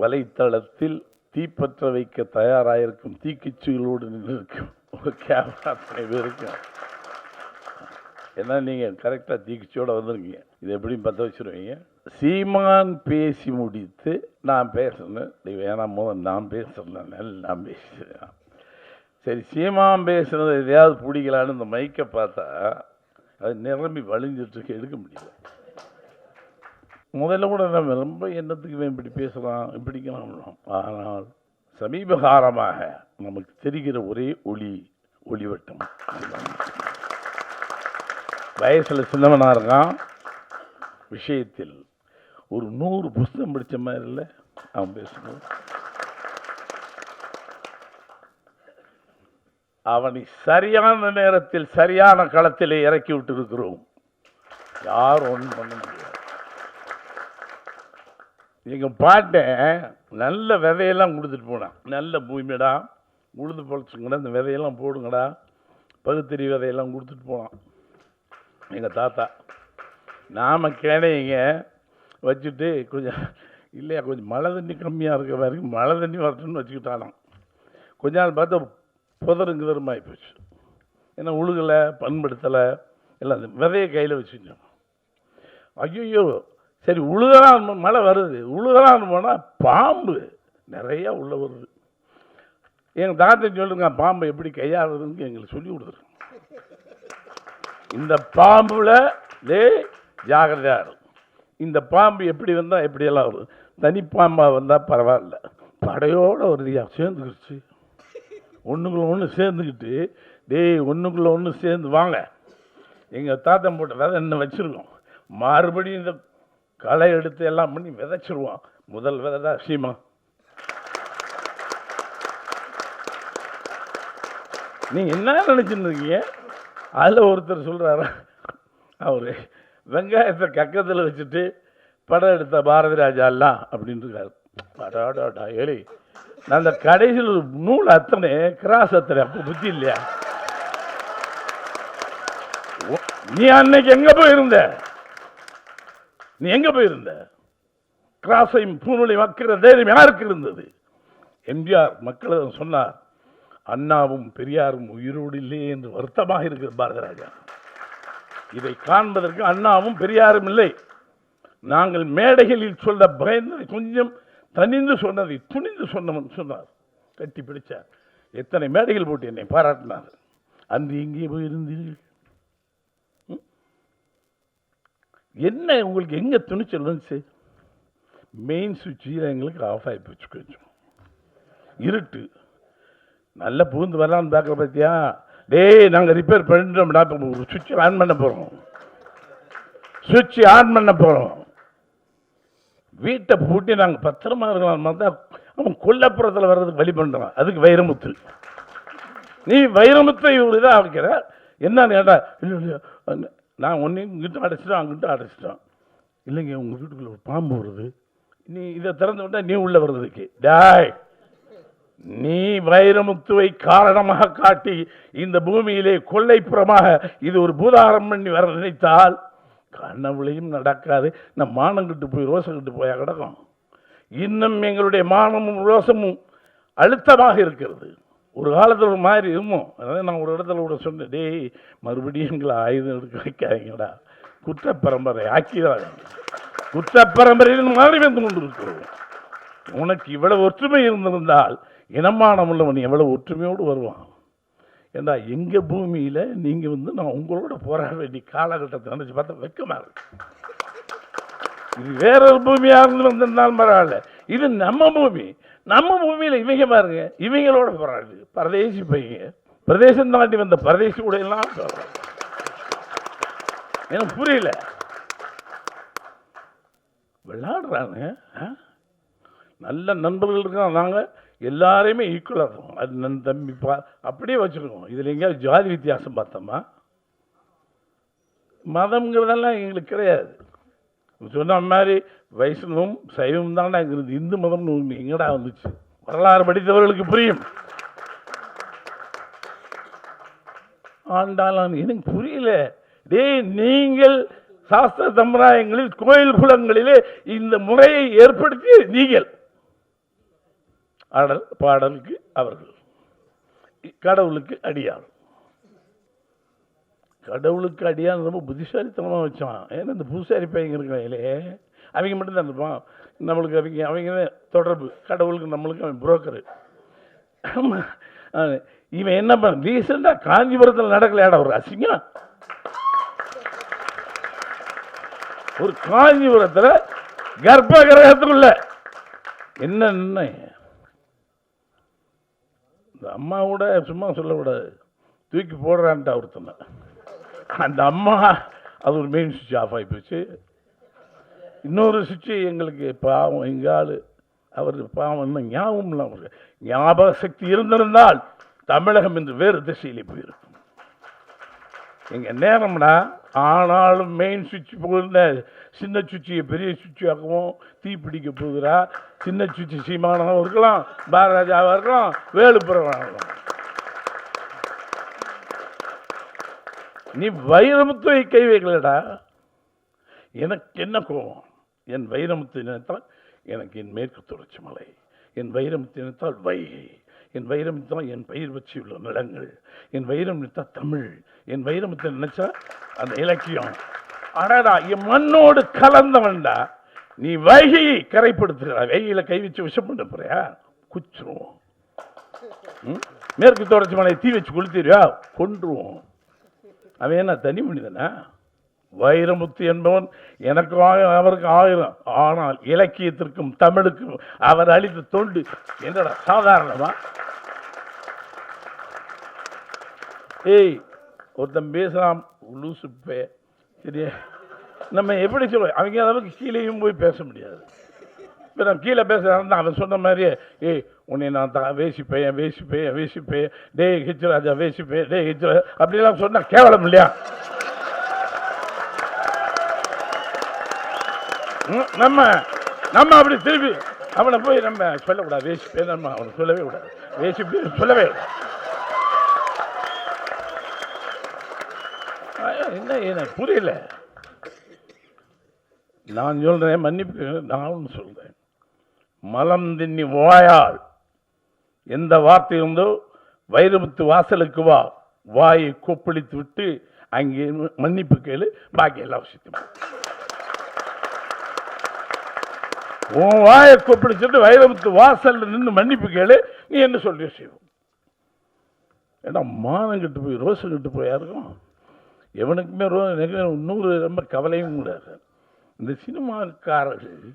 வலைத்தளத்தில் தீப்பற்ற வைக்க தயாராயிருக்கும் தீக்குச்சிகளோடு நின்றுருக்கும் உங்கள் கேமரா அத்தனை பேருக்கும். ஏன்னா நீங்கள் கரெக்டாக தீக்குச்சியோடு வந்திருக்கீங்க. இது எப்படியும் பற்ற வச்சுருவீங்க. சீமான் பேசி முடித்து நான் பேசுனேன். வேணாம் போது நான் பேசுகிறேன், நான் பேசுகிறேன். சரி, சீமான் பேசுனது எதையாவது பிடிக்கலான்னு இந்த மைக்கை பார்த்தா அது நிரம்பி வழிஞ்சிட்டு எடுக்க முடியல. முதல்ல கூட நம்ம ரொம்ப எண்ணத்துக்கு இப்படி பேசலாம் இப்படிக்கலாம். ஆனால் சமீப காலமாக நமக்கு தெரிகிற ஒரே ஒளிவட்டம். வயசில் சின்னவனாக இருக்கான், விஷயத்தில் ஒரு 100 புஸ்தகம் படித்த மாதிரி இல்லை அவன் பேசணும். அவனை சரியான நேரத்தில் சரியான களத்திலே இறக்கி விட்டு இருக்கிறோம். யாரும் ஒன்றும் பண்ண முடியாது. எங்க பாட்டேன் நல்ல விதையெல்லாம் கொடுத்துட்டு போனான். நல்ல பூமிடா, உழுது பொழைச்சுங்கடா, இந்த விதையெல்லாம் போடுங்கடா, பகுத்தறி விதையெல்லாம் கொடுத்துட்டு போனான் எங்க தாத்தா. நாம கிணைங்க வச்சுட்டு கொஞ்சம் இல்லையா, கொஞ்சம் மழை தண்ணி கம்மியாக இருக்க வரைக்கும் மழை தண்ணி வரட்டுன்னு வச்சுக்கிட்டானான். கொஞ்ச நாள் பார்த்தா புதருங்குதருமாகி போச்சு. ஏன்னா உழுகலை, பண்படுத்தலை, எல்லாம் விதையை கையில் வச்சுட்டோம். ஐயோ சரி உழுகலாம், மழை வருது, உழுகலான்னு போனால் பாம்பு நிறையா உள்ள வருது. எங்கள் தாத்தா சொல்லுங்க பாம்பை எப்படி கையாளுறதுன்னு எங்களுக்கு சொல்லி கொடுத்துருங்க. இந்த பாம்புல ஜாகிரதையா இருக்கும். இந்த பாம்பு எப்படி வந்தால் எப்படியெல்லாம் வரும். தனிப்பாம்பாக வந்தால் பரவாயில்ல, படையோடு வருதியா சேர்ந்துக்கிடுச்சு. ஒன்றுக்குள்ள ஒன்று சேர்ந்துக்கிட்டு ஒன்றுக்குள்ள ஒன்று சேர்ந்து வாங்க. எங்கள் தாத்தா போட்ட விதை என்ன வச்சுருக்கோம், மறுபடியும் இந்த களை எடுத்து எல்லாம் பண்ணி விதைச்சிருவோம். முதல் விதை தான் சீமா. நீங்கள் என்ன நினச்சின்னு இருக்கீங்க? அதில் ஒருத்தர் சொல்கிறாரு, அவர் வெங்காயத்தை கக்கத்தில் வச்சுட்டு படம் எடுத்த பாரதி ராஜா எல்லாம் அப்படின்னு இருக்காரு. படாடாடா ஏழை, நான் அந்த கடைசியில் நூல் அத்தனை கிராஸ் அத்தனை அப்போ புத்தி இல்லையா? நீ அன்னைக்கு எங்க போயிருந்த? நீ எங்க போயிருந்த? கிராஸையும் பூநூலையும் வைக்கிற தைரியம் யாருக்கு இருந்தது? எம்ஜிஆர் மக்களிடம் சொன்னார், அண்ணாவும் பெரியாரும் உயிரோடு இல்லையே என்று வருத்தமாக இருக்கிற பாரதி ராஜா. இதை காண்பதற்கு அண்ணாவும் பெரியாரும் இல்லை. நாங்கள் மேடைகளில் சொல்ல பயந்து கொஞ்சம் தனிந்து சொன்னதை துணிந்து சொன்னவன் சொன்னார், கட்டி பிடிச்சார். எத்தனை மேடைகள் போட்டு என்னை பாராட்டினார். அன்று இங்கே போயிருந்தீர்கள். என்ன உங்களுக்கு எங்க துணிச்சல் வந்துச்சு? மெயின் சுவிட்சில் எங்களுக்கு ஆஃப் ஆகி போச்சு. கொஞ்சம் இருட்டு, நல்ல பூந்து வரலான்னு பார்க்க பார்த்தியா? நாங்கள் ரிப்பேர் பண்ணிட்டோம்டா, ஒரு சுவிட்ச் ஆன் பண்ண போகிறோம், சுவிட்ச் ஆன் பண்ண போகிறோம். வீட்டை பூட்டி நாங்கள் பத்திரமா இருக்கலாம் பார்த்தா அவன் கொல்லப்புறத்தில் வர்றதுக்கு வழி பண்ணுறான். அதுக்கு வைரமுத்து, நீ வைரமுத்தை ஒரு இதாக வைக்கிற என்னன்னு கேட்டா, இல்லை இல்லையா நான் ஒன்றையும் இங்கிட்ட அடைச்சிட்டோம் அங்கிட்ட அடைச்சிட்டோம். இல்லைங்க உங்கள் வீட்டுக்குள்ள ஒரு பாம்பு வருது, நீ இதை திறந்து விட்டா நீ உள்ள வர்றதுக்கு. டாய், நீ வைரமுத்துவை காரணமாக காட்டி இந்த பூமியிலே கொள்ளைப்புறமாக இது ஒரு பூதாரம் பண்ணி வர நினைத்தால் கனவுளையும் நடக்காது. நம் மானங்கிட்டு போய் ரோசங்கிட்டு போயா கிடக்கும். இன்னும் எங்களுடைய மானமும் ரோசமும் அழுத்தமாக இருக்கிறது. ஒரு காலத்தில் ஒரு மாதிரி இருமோம். அதாவது நான் ஒரு இடத்துல கூட சொன்னேன், மறுபடியும் எங்களை ஆயுதம் எடுக்க வைக்காதீங்கடா, குற்ற பரம்பரை ஆக்கிடாதீங்க. குற்ற பரம்பரையில் மாறி வந்து கொண்டு இருக்கிறோம். உனக்கு இவ்வளவு ஒற்றுமை இருந்திருந்தால் இனமானம் உள்ளவன் எவ்வளவு ஒற்றுமையோடு வருவான். ஏண்டா எங்க பூமியில நீங்க நான் உங்களோட போராட வேண்டிய காலகட்டத்தை நினைச்சு பார்த்தா வெக்கமா இருக்கு. இது வேற ஒரு பூமியா இருந்து வந்திருந்தாலும் பரவாயில்ல, இது நம்ம பூமி. நம்ம பூமியில இவங்க பாருங்க, இவங்களோட போராடு. பரதேசி பையங்க, பிரதேசம் தாண்டி வந்த பரதேசி கூட எல்லாம் எனக்கு புரியல. விளையாடுறாங்க, நல்ல நண்பர்கள் இருக்காங்க. நாங்க எல்லாரையுமே ஈக்குவலாக இருக்கும். அது நன் தம்பி அப்படியே வச்சுருக்கோம். இதில் எங்கேயாவது ஜாதி வித்தியாசம் பார்த்தோமா? மதம்ங்கிறதெல்லாம் எங்களுக்கு கிடையாது. சொன்ன மாதிரி வைஷ்ணவம் சைவம் தானே இருந்தது. இந்து மதம் எங்கடா வந்துச்சு? வரலாறு படித்தவர்களுக்கு புரியும். ஆண்டாலும் எனக்கு புரியல. நீங்கள் சாஸ்திர சம்பிரதாயங்களில் கோயில் குளங்களிலே இந்த முறையை ஏற்படுத்திய நீங்கள் ஆடல் பாடலுக்கு அவர்கள், கடவுளுக்கு அடியாள். கடவுளுக்கு அடியான் ரொம்ப புத்திசாலித்தனமாக வச்சான். ஏன்னா இந்த பூசாரி பையங்க இருக்காங்களே, அவங்க மட்டும்தான் இருப்பான். நம்மளுக்கு அவங்க தொடர்பு, கடவுளுக்கு நம்மளுக்கு அவன் புரோக்கரு. இவன் என்ன பண்ண, ரீசெண்டாக காஞ்சிபுரத்தில் நடக்கலையாட ஒரு அசிங்கம். ஒரு காஞ்சிபுரத்தில் கர்ப்ப கிரகத்துக்குள்ள என்ன இந்த அம்மாவோட சும்மா சொல்லக்கூடாது, தூக்கி போடுறான்ட்டா ஒருத்தனை. அந்த அம்மா அது ஒரு மெயின் சுவிட்ச் ஆஃப் ஆகி போச்சு. இன்னொரு சுவிட்சு எங்களுக்கு பாவம், எங்க ஆள் அவர் பாவம் இன்னும் ஞாபகம் இல்லாமல், ஞாபக சக்தி இருந்திருந்தால் தமிழகம் என்று வேறு திசையிலே போயிருக்கும். எங்க நேரம்னா ஆனாலும் மெயின் சுவிட்ச் போகிற சின்ன சுவிட்சியை பெரிய சுவிட்ச் ஆக்குவோம். தீ பிடிக்க போகிறா சின்ன சுவிட்ச் சீமானவா இருக்கலாம், பாரராஜாவா இருக்கலாம், வேலுப்புறவா இருக்கலாம். நீ வைரமுத்துவை கை வைக்கலடா. எனக்கு என்ன கோபம், என் வைரமுத்து நினைத்தால் எனக்கு என் மேற்கு தொடர்ச்சி மலை, என் வைரமுத்து நினைத்தால் வைகை, என் வைரமுத்தான் என் பயிர் வச்சு உள்ள நிலங்கள், என் வைரம் நினைத்தா தமிழ், என் வைரமுத்தை நினைச்சா அந்த இலக்கியம். அடடா, என் மண்ணோடு கலந்தவன்டா. நீ வைகையை கரைப்படுத்துகிறா, வைகையில கை வச்சு விஷம் பண்ண போறியா, குச்சிருவோம். மேற்கு தொடர்ச்சி மலை தீ வச்சு கொளுத்திடுவா, கொன்றுவோம். அவன் என்ன தனி மனிதனா? வைரமுத்து என்பவன் எனக்கு அவருக்கு 1000, ஆனால் இலக்கியத்திற்கும் தமிழுக்கும் அவர் அளித்த தொண்டு என்னடா சாதாரணமா? ஏய், ஒருத்தன் பேசலாம் லூசுப்பே, சரியா? நம்ம எப்படி சொல்லுவோம், அவங்க அளவுக்கு கீழேயும் போய் பேச முடியாது. இப்போ நான் கீழே பேசுகிறான், அவன் சொன்ன மாதிரியே, ஏய் உன்னை நான் வேசிப்பேன் வேசிப்பேன் வேசிப்பேன், டே ஹிச்ராஜா வேசிப்பேன், டே ஹிச்ரா அப்படிலாம் சொன்னால் கேவலம் இல்லையா? நம்ம நம்ம அப்படி திருப்பி அவனை போய் நம்ம சொல்லக்கூடாது, வேசிப்பேன் நம்ம அவனை சொல்லவே கூடாது, வேசிப்பேன் சொல்லவே கூடாது. என்ன புரியல? நான் சொல்றேன், மன்னிப்பு, நான் சொல்றேன், மலம் தின்னி வாயால் எந்த வார்த்தை இருந்தோ வைரமுத்து வாசலுக்கு வா, வாயை கொப்பளித்து விட்டு அங்கே மன்னிப்பு கேளு, பாக்கி எல்லாம் விஷயத்தையும் உன் வாயை கொப்பளிச்சுட்டு வைரமுத்து வாசல் நின்று மன்னிப்பு கேளு, நீ என்ன சொல்ற செய்வோம். ஏன்னா மானம் கட்டு போய் ரோசம் கட்டு போய் யாருக்கும் எவனுக்குமே 100 ரொம்ப கவலையும் கூடாது. இந்த சினிமாக்காரர்கள்,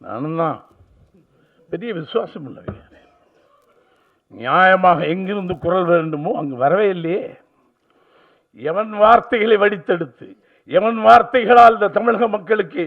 நானும் தான் பெரிய விசுவாசம் இல்லைங்க, நியாயமாக எங்கிருந்து குரல் வேண்டுமோ அங்கு வரவே இல்லையே. எவன் வார்த்தைகளை வடித்தெடுத்து, எவன் வார்த்தைகளால் இந்த தமிழக மக்களுக்கு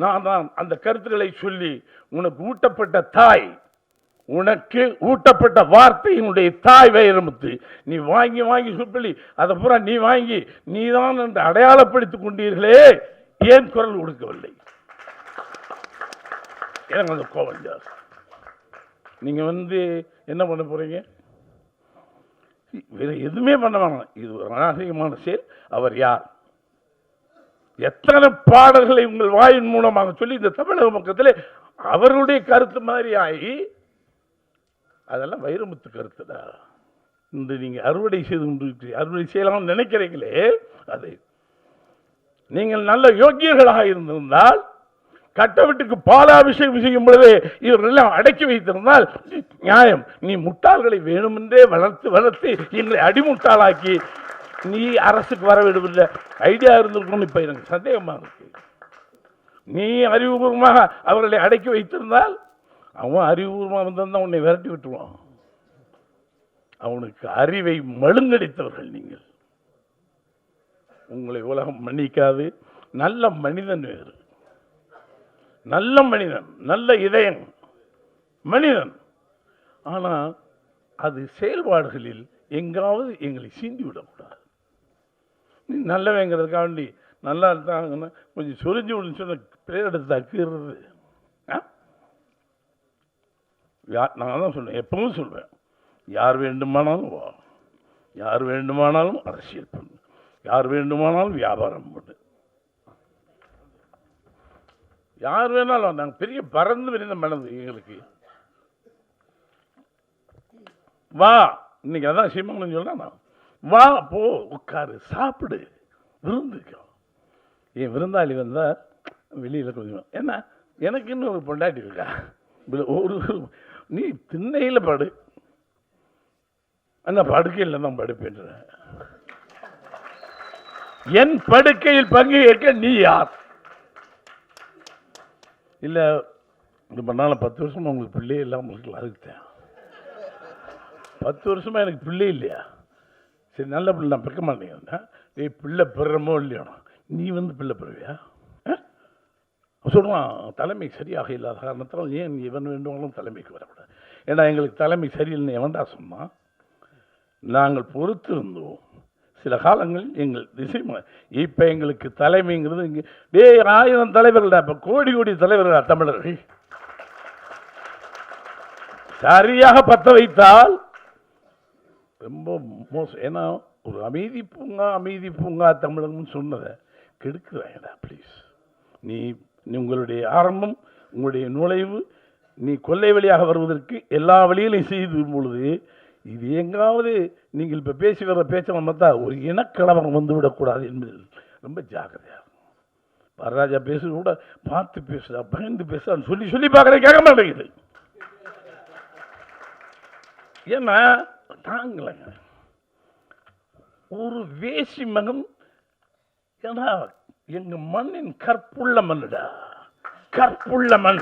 நான் தான் அந்த கருத்துக்களை சொல்லி, உனக்கு ஊட்டப்பட்ட தாய், உனக்கு ஊட்டப்பட்ட வார்த்தையினுடைய தாய் வைரமுத்து, நீ வாங்கி வாங்கி சொல்லி அதை பூரா நீ வாங்கி நீதான் என்று அடையாளப்படுத்திக் கொண்டீர்களே, ஏன் குரல் கொடுக்கவில்லை? எனக்கு அந்த கோபம் ஜாஸ்தி. நீங்க என்ன பண்ண போறீங்க? வேற எதுவுமே பண்ண வேணாம். இது ஒரு அநாகரிகமான செயல். அவர் யார்? எத்தனை பாடல்களை உங்கள் வாயின் மூலமாக சொல்லி இந்த தமிழக மக்களே அவர்களுடைய கருத்து மாதிரி ஆகி, அதெல்லாம் வைரமுத்து கருத்துடா. இந்த நீங்க அறுவடை செய்து கொண்டு அறுவடை செய்யலாம் நினைக்கிறீங்களே, அதை நீங்கள் நல்ல யோக்கியர்களாக இருந்திருந்தால், கட்டவிட்டுக்கு பாலாபிஷேகம் செய்யும் பொழுது இவர்களெல்லாம் அடக்கி வைத்திருந்தால் நியாயம். நீ முட்டாள்களை வேணுமென்றே வளர்த்து வளர்த்து எங்களை அடிமுட்டாளாக்கி நீ அரசுக்கு வர விடவில்லை ஐடியா இருந்திருக்கும். இப்ப எனக்கு சந்தேகமா இருக்கு. நீ அறிவுபூர்வமாக அவர்களை அடக்கி வைத்திருந்தால், அவன் அறிவுபூர்வமாக வந்திருந்தா உன்னை விரட்டி விட்டுருவான். அவனுக்கு அறிவை மழுங்கடித்தவர்கள் நீங்கள். உங்களை உலகம் மன்னிக்காது. நல்ல மனிதன் வேறு, நல்ல மனிதன், நல்ல இதயம் மனிதன். ஆனால் அது செயல்பாடுகளில் எங்காவது எங்களை சீண்டி விடக்கூடாது. நீ நல்லவங்கிறதுக்காக வேண்டி நல்லா இருந்தாங்கன்னா கொஞ்சம் சொரிஞ்சு விடுன்னு சொன்ன பேர் எடுத்து தக்குறது. நான் தான் சொல்லுவேன், எப்பவும் சொல்வேன், யார் வேண்டுமானாலும் வா, யார் வேண்டுமானாலும் அரசியல் பண்ணு, யார் வேண்டுமானாலும் வியாபாரம் பண்ணு, யார் வேணாலும். நாங்கள் பெரிய பறந்து விரிந்த மனது எங்களுக்கு. வா, இன்னைக்கு அதான் சீமானு சொல்றேன், வா போ உட்காரு சாப்பிடு விருந்துக்கோ. என் விருந்தாளி வந்தா வெளியில கொஞ்சம் என்ன எனக்கு இன்னும் ஒரு பொண்டாட்டி இருக்கா, ஒரு நீ திண்ணையில படு, அந்த படுக்கையில் தான் படுப்பேன்ற, என் படுக்கையில் பங்கு ஏற்க நீ யார்? இல்ல இது பண்ணாலும் 10 வருஷமா உங்களுக்கு பிள்ளை இல்லாம இருக்கலாம், அதுக்கு 10 வருஷமா எனக்கு பிள்ளை இல்லையா, சரி நல்ல பிள்ளை நான் பிறக்க மாட்டேங்க, நீ பிள்ளை பெறமோ இல்லையோ நீ வந்து பிள்ளை பெறுவியா? சொல்லுவான் தலைமை சரியாக இல்லாத காரணத்தால் ஏன் இவன் வேண்டுமானாலும் தலைமைக்கு வரக்கூடாது. ஏன்னா எங்களுக்கு தலைமை சரியில்லைன்னு எவன்டா சொன்னான்? நாங்கள் பொறுத்திருந்தோம் சில காலங்களில் எங்கள் திசை. இப்போ எங்களுக்கு தலைமைங்கிறது இங்கே 1000 தலைவர்களா, இப்போ கோடி கோடி தலைவர்களா தமிழர்கள். சரியாக பற்ற வைத்தால் ரொம்ப மோசம். ஏன்னா ஒரு அமைதி பூங்கா தமிழகம்னு சொன்னதை கெடுக்குறாங்கடா. ப்ளீஸ், நீ உங்களுடைய ஆரம்பம், உங்களுடைய நுழைவு, நீ கொள்ளை வழியாக வருவதற்கு எல்லா வழிகளையும் செய்து பொழுது இது எங்காவது நீங்கள் இப்போ பேசி வர்ற பேச்சை பார்த்தா ஒரு இனக்கலவரம் வந்து விடக்கூடாது என்பதில் ரொம்ப ஜாக்கிரதையாக. வரராஜா பேசுறது கூட பார்த்து பேசுறா, பயந்து பேசுறான்னு சொல்லி பார்க்குறேன், கேட்க மாட்டேங்குது. ஏன்னா தாங்கலைங்க ஒரு வேசி மகன். ஏன்னா எங்க மண்ணின் கற்புள்ள மண்ணுடா, கற்புள்ள மண்.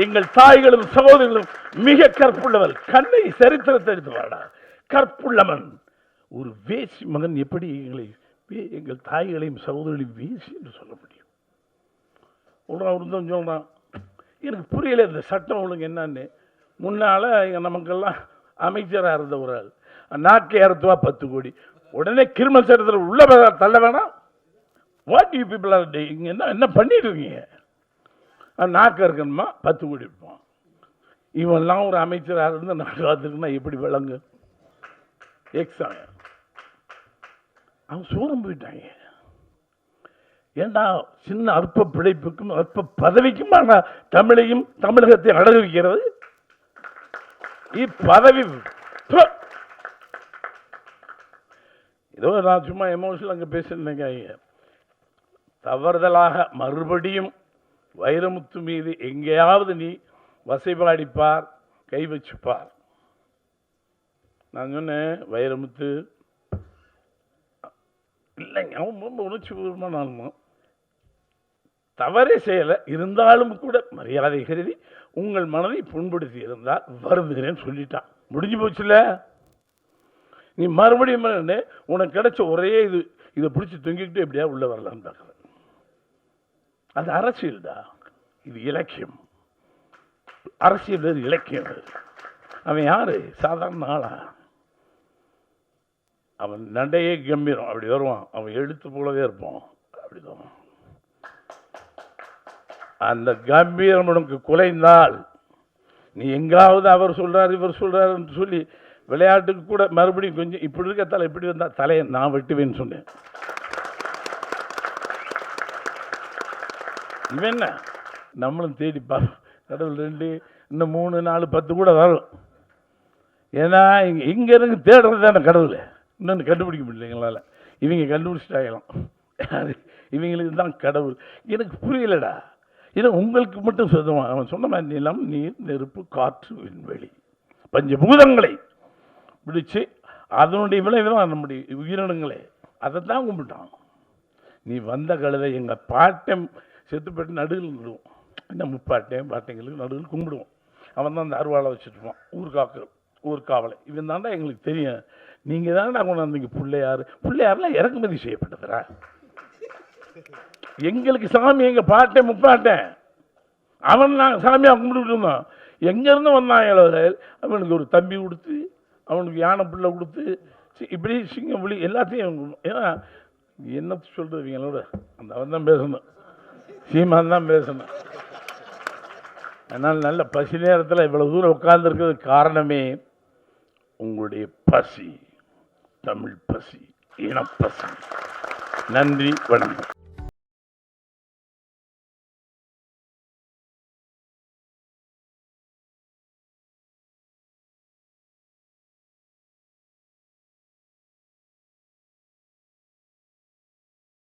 எங்கள் தாய்களும் சகோதரிகளும் மிக கற்புள்ளவர். கண்ணை சரித்திரத்தை எடுத்து வாடா, கற்புள்ள மண். ஒரு வேசி மகன் எப்படி எங்கள் தாய்களையும் சகோதரிகளையும் வேசி என்று சொல்ல முடியும்? ஒருத்தன் சொல்றான், எனக்கு புரியல இந்த சட்டம் ஒழுங்கு என்னன்னு. முன்னால நமக்கெல்லாம் அமைச்சராக இருந்த ஒரு ஆள் நாக்கை அறுத்துவா 10 கோடி, உடனே கிரிமினல் சட்டத்தில் உள்ள தள்ள வேணாம். What you people are doing? என்ன பண்ணிட்டு இருக்கீங்க? நாக்கு இருக்கணுமா 10 கோடி இருப்பான். இவெல்லாம் ஒரு அமைச்சராக இருந்து நாக்கு காத்துக்குன்னா எப்படி விளங்கு? எக்ஸாம் அவன் சோரம் போயிட்டாங்க. ஏண்டா சின்ன அற்ப பிழைப்புக்கும் அற்ப பதவிக்கும் தமிழையும் தமிழகத்தை அடகு வைக்கிறது. இப்பதவி ஏதோ நான் சும்மா எமோஷனல் அங்கே பேசுறேன். தவறுதலாக மறுபடியும் வைரமுத்து மீது எங்கேயாவது நீ வசைபாடிப்பார், கை வச்சுப்பார். நான் சொன்னேன் வைரமுத்து இல்லைங்க, அவன் ரொம்ப உணர்ச்சி பூர்வமான தவறே செய்யலை, இருந்தாலும் கூட மரியாதை கருதி உங்கள் மனதை புண்படுத்தி இருந்தால் வருந்துகிறேன்னு சொல்லிட்டான். முடிஞ்சு போச்சுல. நீ மறுபடியும் உனக்கு கிடைச்ச ஒரே இதை பிடிச்சி தொங்கிக்கிட்டு எப்படியா உள்ள வரலான்னு பார்க்குறேன். அது அரசியல் தான், இது இலக்கியம். அரசியல் வேறு, இலக்கியம் வேறு. அவன் யாரு? சாதாரண ஆளா? அவன் நடையே கம்பீரம், அப்படி வருவான். அவன் எழுத்து போலவே இருப்பான், அப்படிதான். அந்த கம்பீரம் உனக்கு குலைந்தால் நீ எங்காவது அவர் சொல்றாரு இவர் சொல்றாருன்னு சொல்லி விளையாட்டுக்கு கூட மறுபடியும் கொஞ்சம் இப்படி இருக்க தலை இப்படி வந்தா தலையை நான் வெட்டுவேன்னு சொன்னேன். இவன் என்ன நம்மளும் தேடிப்பா கடவுள் 2 இன்னும் 3 4 10 கூட வரும். ஏன்னா இங்க இருந்து தேடுறது தானே கடவுள். இன்னொன்று கண்டுபிடிக்க முடியலைங்களால, இவங்க கண்டுபிடிச்சிட்டாங்களாம். இவங்களுக்கு தான் கடவுள். எனக்கு புரியலடா. இது உங்களுக்கு மட்டும் சொந்தமாக அவன் சொன்ன மாதிரி நிலம், நீர், நெருப்பு, காற்று, விண்வெளி, பஞ்சபூதங்களை பிடிச்சு அதனுடைய விளைவுதான் நம்முடைய உயிரினங்களே. அதை தான் கும்பிட்டான். நீ வந்த கழுதை எங்கள் பாட்டம் செத்து போட்டு நடுவில் நடுவோம். இந்த பாட்டைங்களுக்கு நடுவில் கும்பிடுவோம். அவன் தான் அந்த அருவாளை வச்சுட்டுருவான். ஊர்காவலை இவன் தாண்டா எங்களுக்கு தெரியும். நீங்கள் தானே கொண்டாந்தீங்க பிள்ளையாரெலாம் இறக்குமதி செய்யப்பட்டதுரா. எங்களுக்கு சாமி எங்கள் பாட்டேன் முப்பாட்டேன் அவன் நாங்கள் சாமியாக கும்பிட்டு இருந்தோம். எங்கேருந்து வந்தாங்க? அவனுக்கு ஒரு தம்பி கொடுத்து, அவனுக்கு யானை பிள்ளை கொடுத்து, இப்படி சிங்கம் புலி எல்லாத்தையும். ஏன்னா என்ன சொல்கிறவங்களோட அந்த அவன் தான் பேசணும், சீமான் தான் பேசணும். அதனால் நல்ல பசி நேரத்தில் இவ்வளோ தூரம் உட்கார்ந்துருக்கிறது காரணமே உங்களுடைய பசி, தமிழ் பசி, இனப்பசி. நன்றி, வணக்கம்.